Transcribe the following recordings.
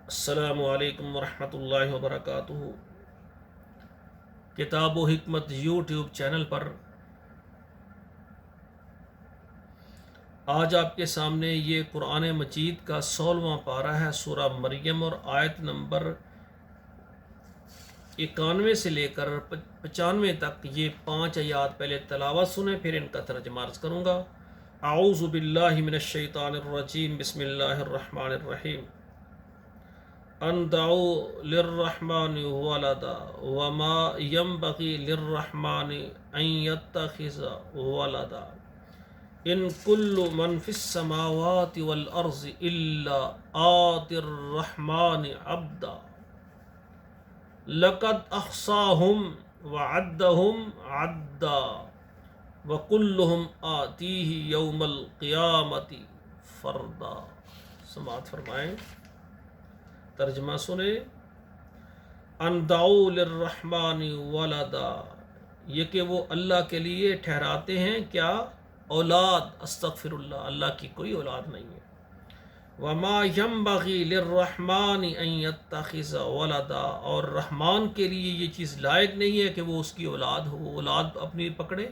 السلام علیکم ورحمۃ اللہ وبرکاتہ۔ کتاب و حکمت یوٹیوب چینل پر آج آپ کے سامنے یہ قرآن مجید کا 16واں پارہ ہے، سورہ مریم، اور آیت نمبر 91 سے لے کر 95 تک یہ 5 آیات پہلے تلاوت سنیں، پھر ان کا ترجمہ عرض کروں گا۔ اعوذ باللہ من الشیطان الرجیم، بسم اللہ الرحمن الرحیم۔ ان دعوا للرحمن ولدا وما ينبغي للرحمن ان يتخذ ولدا ان كل من في السماوات والارض الا آتي الرحمن عبدا لقد احصاهم وعدهم عدا وكلهم آتيه يوم القيامة فردا۔ سماعت فرمائیں، ترجمہ سنیں۔ ان دعوا للرحمن ولدا، یہ کہ وہ اللہ کے لیے ٹھہراتے ہیں کیا؟ اولاد۔ استغفر اللہ، اللہ کی کوئی اولاد نہیں ہے۔ وما ينبغي للرحمن ان يتخذ ولدا، اور رحمان کے لیے یہ چیز لائق نہیں ہے کہ وہ اس کی اولاد ہو، وہ اولاد اپنی پکڑے،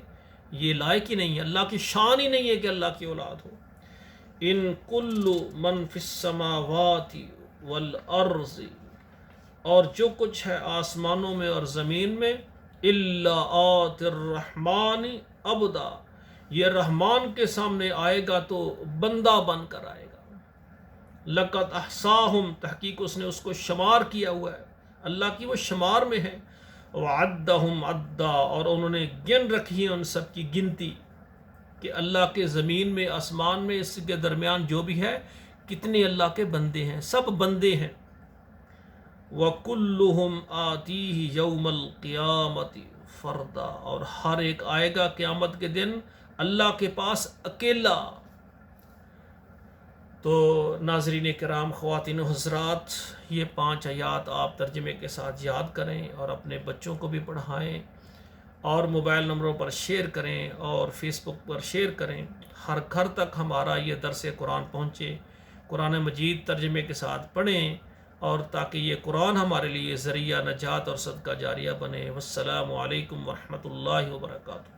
یہ لائق ہی نہیں ہے، اللہ کی شان ہی نہیں ہے کہ اللہ کی اولاد ہو۔ ان کل من فی السماوات والارض، اور جو کچھ ہے آسمانوں میں اور زمین میں، الا آتی الرحمن عبدا، یہ رحمان کے سامنے آئے گا تو بندہ بن کر آئے گا۔ لقد احصاہم، تحقیق اس نے اس کو شمار کیا ہوا ہے، اللہ کی وہ شمار میں ہے۔ وعدہم عدا، اور انہوں نے گن رکھی ہے ان سب کی گنتی، کہ اللہ کے زمین میں آسمان میں اس کے درمیان جو بھی ہے کتنے اللہ کے بندے ہیں، سب بندے ہیں۔ وَكُلُّهُمْ آتِيهِ يَوْمَ الْقِيَامَةِ فَرْدًا، اور ہر ایک آئے گا قیامت کے دن اللہ کے پاس اکیلا۔ تو ناظرین کرام، خواتین و حضرات، یہ 5 آیات آپ ترجمے کے ساتھ یاد کریں اور اپنے بچوں کو بھی پڑھائیں، اور موبائل نمبروں پر شیئر کریں اور فیس بک پر شیئر کریں، ہر گھر تک ہمارا یہ درس قرآن پہنچے۔ قرآن مجید ترجمے کے ساتھ پڑھیں، اور تاکہ یہ قرآن ہمارے لیے ذریعہ نجات اور صدقہ جاریہ بنے۔ والسلام علیکم ورحمۃ اللہ وبرکاتہ۔